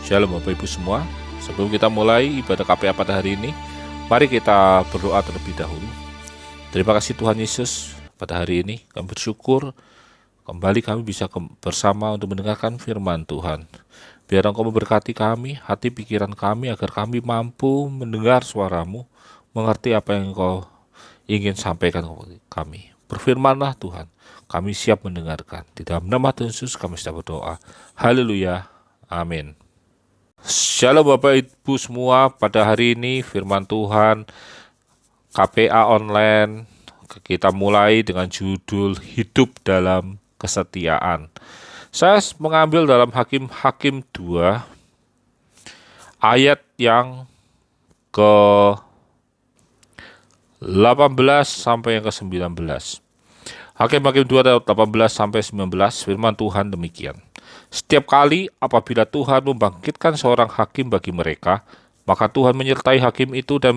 Shalom Bapak Ibu semua. Sebelum kita mulai ibadah KPA pada hari ini, mari kita berdoa terlebih dahulu. Terima kasih Tuhan Yesus, pada hari ini kami bersyukur kembali kami bisa bersama untuk mendengarkan firman Tuhan. Biar Engkau memberkati kami, hati pikiran kami, agar kami mampu mendengar suara-Mu, mengerti apa yang Engkau ingin sampaikan kepada kami. Berfirmanlah Tuhan, kami siap mendengarkan. Di dalam nama Tuhan Yesus kami sudah berdoa. Haleluya. Amin. Shalom Bapak Ibu semua, pada hari ini firman Tuhan KPA online kita mulai dengan judul Hidup dalam Kesetiaan. Saya mengambil dalam Hakim-Hakim 2 ayat yang ke 18 sampai yang ke 19. Hakim-Hakim 2 ayat 18 sampai 19, firman Tuhan demikian. Setiap kali apabila Tuhan membangkitkan seorang hakim bagi mereka, maka Tuhan menyertai hakim itu dan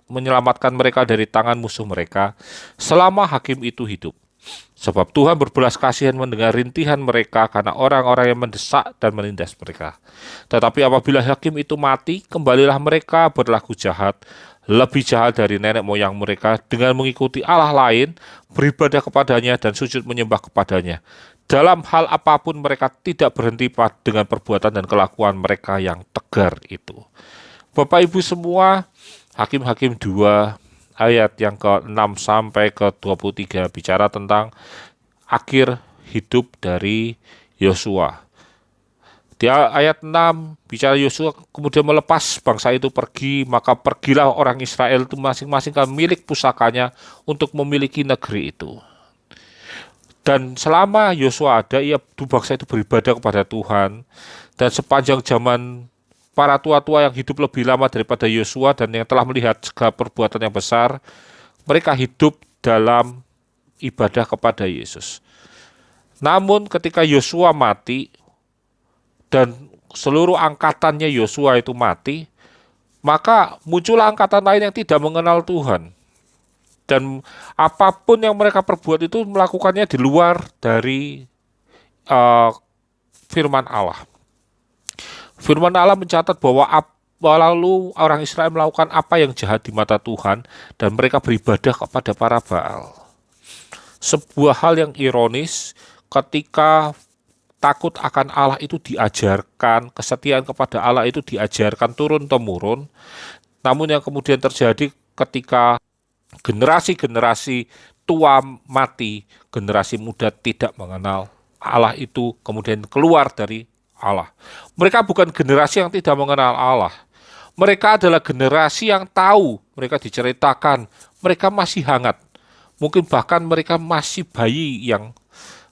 menyelamatkan mereka dari tangan musuh mereka selama hakim itu hidup. Sebab Tuhan berbelas kasihan mendengar rintihan mereka karena orang-orang yang mendesak dan menindas mereka. Tetapi apabila hakim itu mati, kembalilah mereka berlaku jahat, lebih jahat dari nenek moyang mereka, dengan mengikuti Allah lain, beribadah kepadanya dan sujud menyembah kepadanya. Dalam hal apapun mereka tidak berhenti dengan perbuatan dan kelakuan mereka yang tegar itu. Bapak Ibu semua, Hakim-Hakim 2 ayat yang ke-6 sampai ke-23 bicara tentang akhir hidup dari Yosua. Di ayat 6 bicara Yosua kemudian melepas bangsa itu pergi, maka pergilah orang Israel itu masing-masing ke milik pusakanya untuk memiliki negeri itu. Dan selama Yosua ada, bangsa itu beribadah kepada Tuhan. Dan sepanjang zaman para tua-tua yang hidup lebih lama daripada Yosua dan yang telah melihat segala perbuatan yang besar, mereka hidup dalam ibadah kepada Yesus. Namun ketika Yosua mati dan seluruh angkatannya Yosua itu mati, maka muncullah angkatan lain yang tidak mengenal Tuhan. Dan apapun yang mereka perbuat itu melakukannya di luar dari firman Allah. Firman Allah mencatat bahwa lalu orang Israel melakukan apa yang jahat di mata Tuhan dan mereka beribadah kepada para Baal. Sebuah hal yang ironis ketika takut akan Allah itu diajarkan, kesetiaan kepada Allah itu diajarkan turun-temurun. Namun yang kemudian terjadi ketika generasi-generasi tua mati, generasi muda tidak mengenal Allah itu kemudian keluar dari Allah. Mereka bukan generasi yang tidak mengenal Allah. Mereka adalah generasi yang tahu, mereka diceritakan, mereka masih hangat. Mungkin bahkan mereka masih bayi yang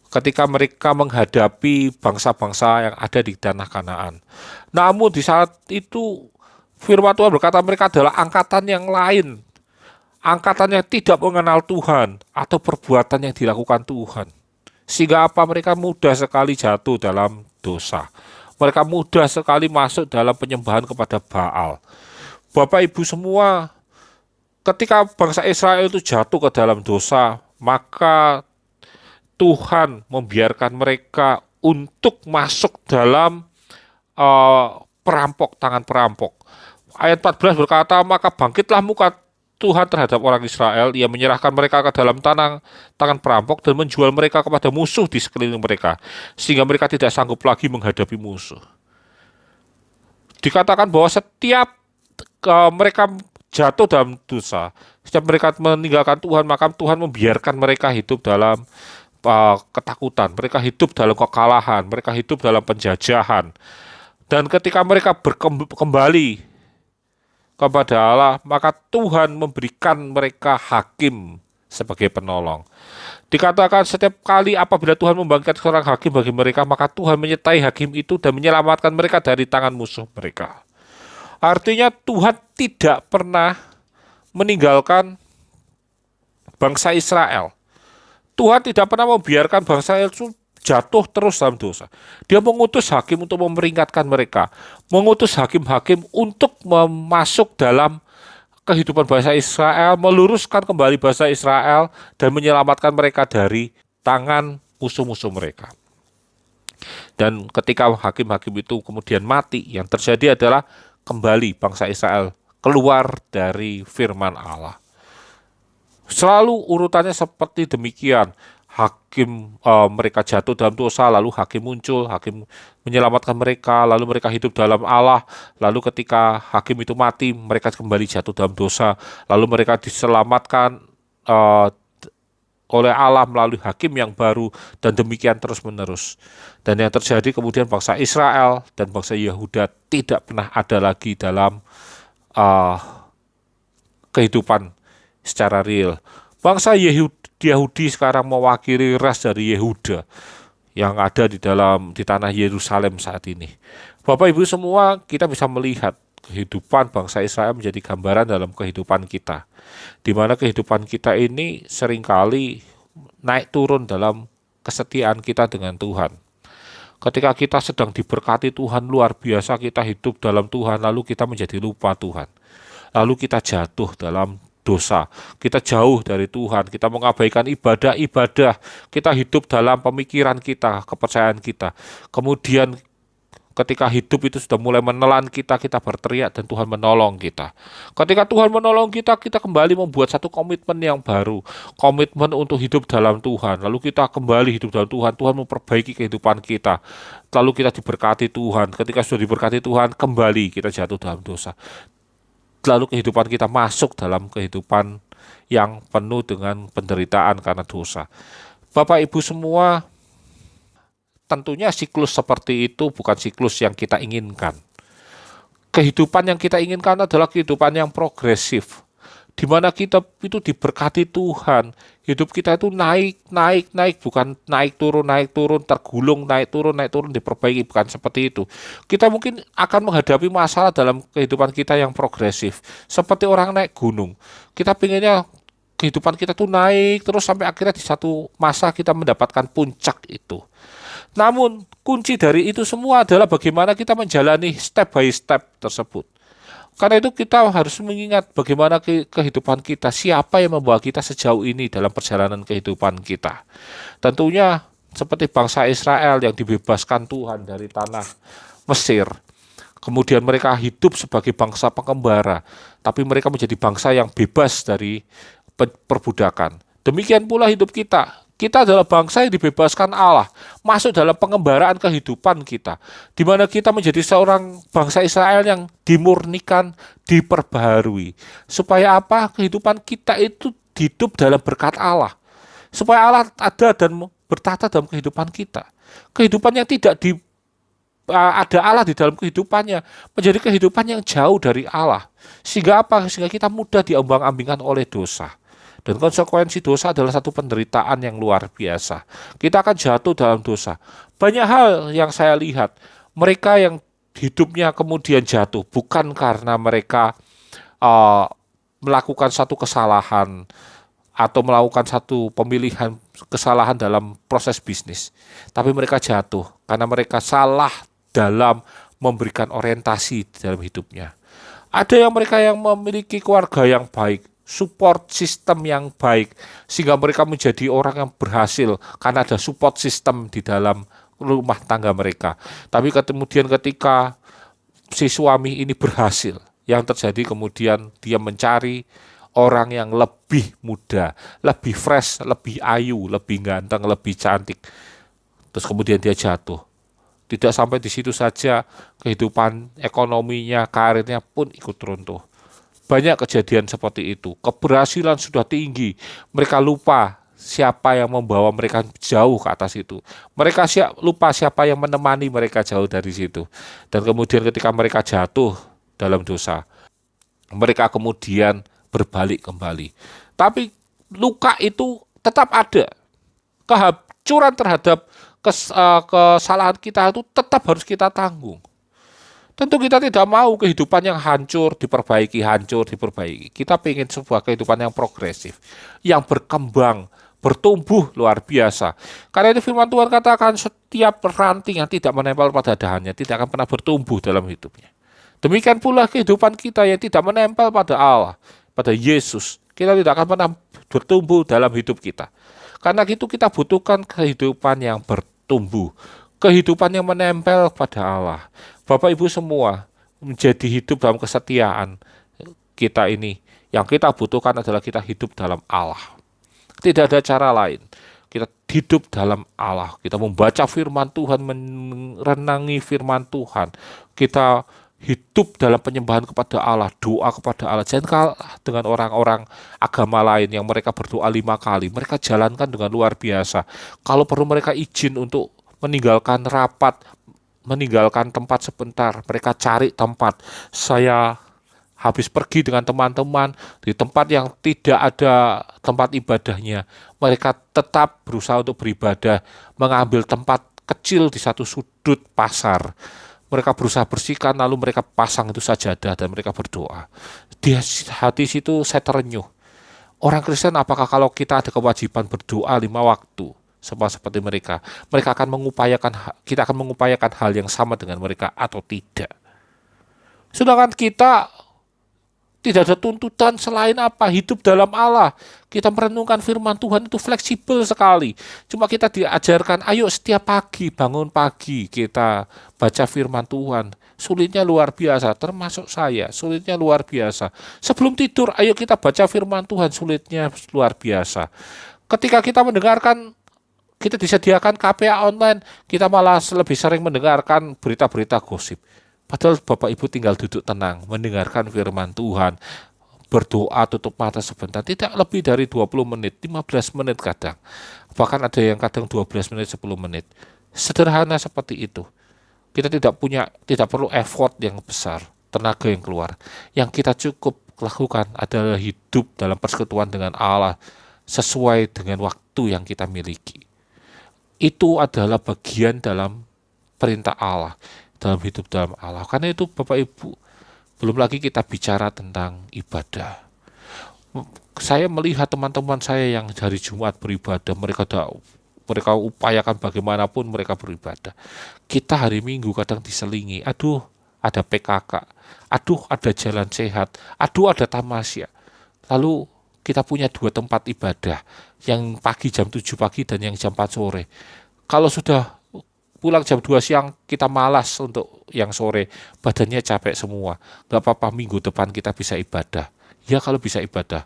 ketika mereka menghadapi bangsa-bangsa yang ada di tanah Kanaan. Namun di saat itu firman Tuhan berkata mereka adalah angkatan yang lain. Angkatan yang tidak mengenal Tuhan atau perbuatan yang dilakukan Tuhan. Sehingga apa? Mereka mudah sekali jatuh dalam dosa. Mereka mudah sekali masuk dalam penyembahan kepada Baal. Bapak Ibu semua, ketika bangsa Israel itu jatuh ke dalam dosa, maka Tuhan membiarkan mereka untuk masuk dalam tangan perampok. Ayat 14 berkata, maka bangkitlah muka Tuhan terhadap orang Israel, ia menyerahkan mereka ke dalam tangan perampok dan menjual mereka kepada musuh di sekeliling mereka, sehingga mereka tidak sanggup lagi menghadapi musuh. Dikatakan bahwa setiap mereka jatuh dalam dosa, setiap mereka meninggalkan Tuhan, maka Tuhan membiarkan mereka hidup dalam ketakutan, mereka hidup dalam kekalahan, mereka hidup dalam penjajahan. Dan ketika mereka kembali kepada Allah, maka Tuhan memberikan mereka hakim sebagai penolong. Dikatakan setiap kali apabila Tuhan membangkitkan seorang hakim bagi mereka, maka Tuhan menyertai hakim itu dan menyelamatkan mereka dari tangan musuh mereka. Artinya Tuhan tidak pernah meninggalkan bangsa Israel. Tuhan tidak pernah membiarkan bangsa Israel jatuh terus dalam dosa. Dia mengutus hakim untuk memperingatkan mereka, mengutus hakim-hakim untuk masuk dalam kehidupan bangsa Israel, meluruskan kembali bangsa Israel dan menyelamatkan mereka dari tangan musuh-musuh mereka. Dan ketika hakim-hakim itu kemudian mati, yang terjadi adalah kembali bangsa Israel keluar dari firman Allah. Selalu urutannya seperti demikian. Hakim mereka jatuh dalam dosa, lalu hakim muncul, hakim menyelamatkan mereka, lalu mereka hidup dalam Allah, lalu ketika hakim itu mati, mereka kembali jatuh dalam dosa, lalu mereka diselamatkan uh, oleh Allah melalui hakim yang baru, dan demikian terus-menerus. Dan yang terjadi kemudian bangsa Israel dan bangsa Yehuda tidak pernah ada lagi dalam uh, kehidupan secara real. Bangsa Yahudi sekarang mewakili ras dari Yehuda yang ada di tanah Yerusalem saat ini. Bapak Ibu semua, kita bisa melihat kehidupan bangsa Israel menjadi gambaran dalam kehidupan kita, di mana kehidupan kita ini seringkali naik turun dalam kesetiaan kita dengan Tuhan. Ketika kita sedang diberkati Tuhan luar biasa, kita hidup dalam Tuhan, lalu kita menjadi lupa Tuhan. Lalu kita jatuh dalam dosa, kita jauh dari Tuhan, kita mengabaikan ibadah-ibadah, kita hidup dalam pemikiran kita, kepercayaan kita. Kemudian ketika hidup itu sudah mulai menelan kita, kita berteriak dan Tuhan menolong kita. Ketika Tuhan menolong kita, kita kembali membuat satu komitmen yang baru, komitmen untuk hidup dalam Tuhan. Lalu kita kembali hidup dalam Tuhan, Tuhan memperbaiki kehidupan kita. Lalu kita diberkati Tuhan, ketika sudah diberkati Tuhan, kembali kita jatuh dalam dosa. Lalu kehidupan kita masuk dalam kehidupan yang penuh dengan penderitaan karena dosa. Bapak Ibu semua, tentunya siklus seperti itu bukan siklus yang kita inginkan. Kehidupan yang kita inginkan adalah kehidupan yang progresif, di mana kita itu diberkati Tuhan. Hidup kita itu naik, bukan naik turun, tergulung, naik turun, diperbaiki, bukan seperti itu. Kita mungkin akan menghadapi masalah dalam kehidupan kita yang progresif, seperti orang naik gunung. Kita pinginnya kehidupan kita tuh naik terus sampai akhirnya di satu masa kita mendapatkan puncak itu. Namun kunci dari itu semua adalah bagaimana kita menjalani step by step tersebut. Karena itu kita harus mengingat bagaimana kehidupan kita, siapa yang membawa kita sejauh ini dalam perjalanan kehidupan kita. Tentunya seperti bangsa Israel yang dibebaskan Tuhan dari tanah Mesir. Kemudian mereka hidup sebagai bangsa pengembara, tapi mereka menjadi bangsa yang bebas dari perbudakan. Demikian pula hidup kita. Kita adalah bangsa yang dibebaskan Allah, masuk dalam pengembaraan kehidupan kita, di mana kita menjadi seorang bangsa Israel yang dimurnikan, diperbaharui. Supaya apa? Kehidupan kita itu hidup dalam berkat Allah. Supaya Allah ada dan bertata dalam kehidupan kita. Kehidupan yang tidak ada Allah di dalam kehidupannya, menjadi kehidupan yang jauh dari Allah. Sehingga apa? Sehingga kita mudah diombang-ambingkan oleh dosa. Dan konsekuensi dosa adalah satu penderitaan yang luar biasa. Kita akan jatuh dalam dosa. Banyak hal yang saya lihat, mereka yang hidupnya kemudian jatuh bukan karena mereka melakukan satu kesalahan atau melakukan satu pemilihan kesalahan dalam proses bisnis. Tapi mereka jatuh karena mereka salah dalam memberikan orientasi dalam hidupnya. Ada yang mereka yang memiliki keluarga yang baik, support system yang baik, sehingga mereka menjadi orang yang berhasil karena ada support system di dalam rumah tangga mereka. Tapi kemudian ketika si suami ini berhasil, yang terjadi kemudian dia mencari orang yang lebih muda, lebih fresh, lebih ayu, lebih ganteng, lebih cantik. Terus kemudian dia jatuh. Tidak sampai di situ saja, kehidupan ekonominya, karirnya pun ikut runtuh. Banyak kejadian seperti itu. Keberhasilan sudah tinggi. Mereka lupa siapa yang membawa mereka jauh ke atas itu. Mereka lupa siapa yang menemani mereka jauh dari situ. Dan kemudian ketika mereka jatuh dalam dosa, mereka kemudian berbalik kembali. Tapi luka itu tetap ada. Kehancuran terhadap kesalahan kita itu tetap harus kita tanggung. Tentu kita tidak mau kehidupan yang hancur, diperbaiki. Kita ingin sebuah kehidupan yang progresif, yang berkembang, bertumbuh luar biasa. Karena itu firman Tuhan katakan setiap ranting yang tidak menempel pada dahannya tidak akan pernah bertumbuh dalam hidupnya. Demikian pula kehidupan kita yang tidak menempel pada Allah, pada Yesus, kita tidak akan pernah bertumbuh dalam hidup kita. Karena itu kita butuhkan kehidupan yang bertumbuh, kehidupan yang menempel pada Allah. Bapak Ibu semua, menjadi hidup dalam kesetiaan kita ini, yang kita butuhkan adalah kita hidup dalam Allah. Tidak ada cara lain. Kita hidup dalam Allah. Kita membaca firman Tuhan, merenangi firman Tuhan. Kita hidup dalam penyembahan kepada Allah, doa kepada Allah. Jangan kalah dengan orang-orang agama lain yang mereka berdoa 5 kali. Mereka jalankan dengan luar biasa. Kalau perlu mereka izin untuk meninggalkan rapat, meninggalkan tempat sebentar. Mereka cari tempat. Saya habis pergi dengan teman-teman di tempat yang tidak ada tempat ibadahnya. Mereka tetap berusaha untuk beribadah, mengambil tempat kecil di satu sudut pasar. Mereka berusaha bersihkan, lalu mereka pasang itu sajadah dan mereka berdoa. Di hati situ saya terenyuh. Orang Kristen apakah kalau kita ada kewajiban berdoa 5 waktu, sama seperti mereka, kita akan mengupayakan hal yang sama dengan mereka atau tidak? Sedangkan kita tidak ada tuntutan selain apa? Hidup dalam Allah. Kita merenungkan firman Tuhan itu fleksibel sekali. Cuma kita diajarkan, ayo setiap pagi, bangun pagi, kita baca firman Tuhan. Sulitnya luar biasa, termasuk saya, sulitnya luar biasa. Sebelum tidur, ayo kita baca firman Tuhan, sulitnya luar biasa. Ketika kita mendengarkan, kita disediakan KPA online, kita malah lebih sering mendengarkan berita-berita gosip. Padahal Bapak Ibu tinggal duduk tenang, mendengarkan firman Tuhan, berdoa tutup mata sebentar, tidak lebih dari 20 menit, 15 menit kadang. Bahkan ada yang kadang 12 menit, 10 menit. Sederhana seperti itu. Kita tidak perlu effort yang besar, tenaga yang keluar. Yang kita cukup lakukan adalah hidup dalam persekutuan dengan Allah sesuai dengan waktu yang kita miliki. Itu adalah bagian dalam perintah Allah, dalam hidup dalam Allah. Karena itu Bapak Ibu, belum lagi kita bicara tentang ibadah. Saya melihat teman-teman saya yang hari Jumat beribadah, mereka upayakan bagaimanapun mereka beribadah. Kita hari Minggu kadang diselingi, aduh ada PKK, aduh ada jalan sehat, aduh ada tamasya. Lalu kita punya 2 tempat ibadah, yang pagi jam 7 pagi dan yang jam 4 sore. Kalau sudah pulang jam 2 siang, kita malas untuk yang sore, badannya capek semua. Gak apa-apa, minggu depan kita bisa ibadah. Ya kalau bisa ibadah.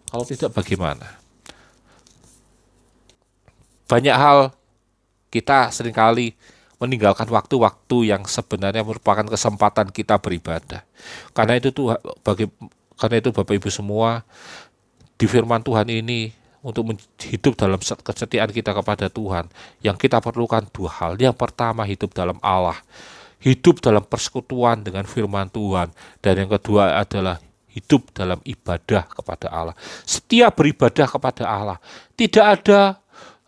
Kalau tidak bagaimana? Banyak hal kita seringkali meninggalkan waktu-waktu yang sebenarnya merupakan kesempatan kita beribadah. Karena itu Bapak Ibu semua, di firman Tuhan ini, untuk hidup dalam kesetiaan kita kepada Tuhan, yang kita perlukan 2 hal. Yang pertama, hidup dalam Allah, hidup dalam persekutuan dengan firman Tuhan, dan yang kedua adalah hidup dalam ibadah kepada Allah. Setiap beribadah kepada Allah, tidak ada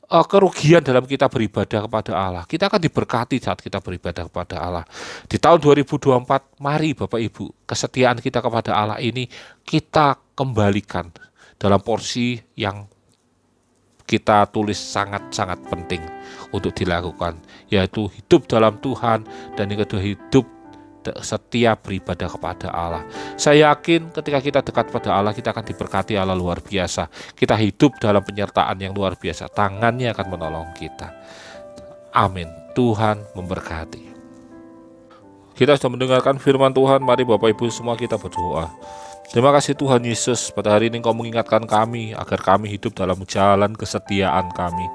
kerugian dalam kita beribadah kepada Allah. Kita akan diberkati saat kita beribadah kepada Allah. Di tahun 2024, mari Bapak Ibu, kesetiaan kita kepada Allah ini kita kembalikan dalam porsi yang kita tulis sangat-sangat penting untuk dilakukan, yaitu hidup dalam Tuhan, dan yang kedua hidup setia beribadah kepada Allah. Saya yakin ketika kita dekat pada Allah, kita akan diberkati Allah luar biasa. Kita hidup dalam penyertaan yang luar biasa, tangannya akan menolong kita. Amin. Tuhan memberkati. Kita sudah mendengarkan firman Tuhan, mari Bapak Ibu semua kita berdoa. Terima kasih Tuhan Yesus, pada hari ini Engkau mengingatkan kami agar kami hidup dalam jalan kesetiaan kami,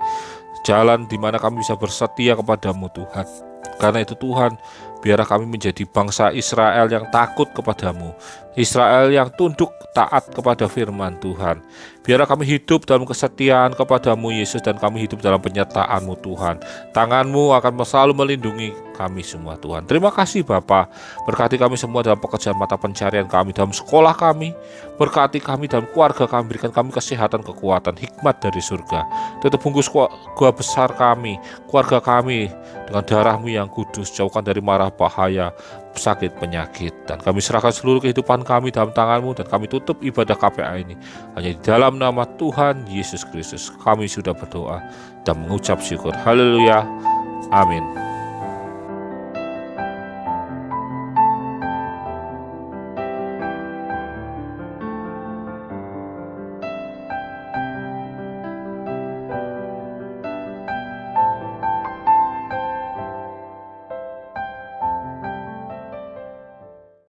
jalan di mana kami bisa bersetia kepadamu Tuhan. Karena itu Tuhan, biarlah kami menjadi bangsa Israel yang takut kepadamu, Israel yang tunduk taat kepada firman Tuhan. Biarlah kami hidup dalam kesetiaan kepadamu Yesus, dan kami hidup dalam penyertaan-Mu Tuhan. Tangan-Mu akan selalu melindungi kami semua Tuhan. Terima kasih Bapa, berkati kami semua dalam pekerjaan mata pencarian kami, dalam sekolah kami, berkati kami dalam keluarga kami, berikan kami kesehatan, kekuatan, hikmat dari surga. Tutup bungkus gua besar kami, keluarga kami dengan darah-Mu yang kudus, jauhkan dari marah bahaya, sakit, penyakit, dan kami serahkan seluruh kehidupan kami dalam tangan-Mu, dan kami tutup ibadah KPA ini hanya di dalam nama Tuhan Yesus Kristus. Kami sudah berdoa dan mengucap syukur. Haleluya. Amin.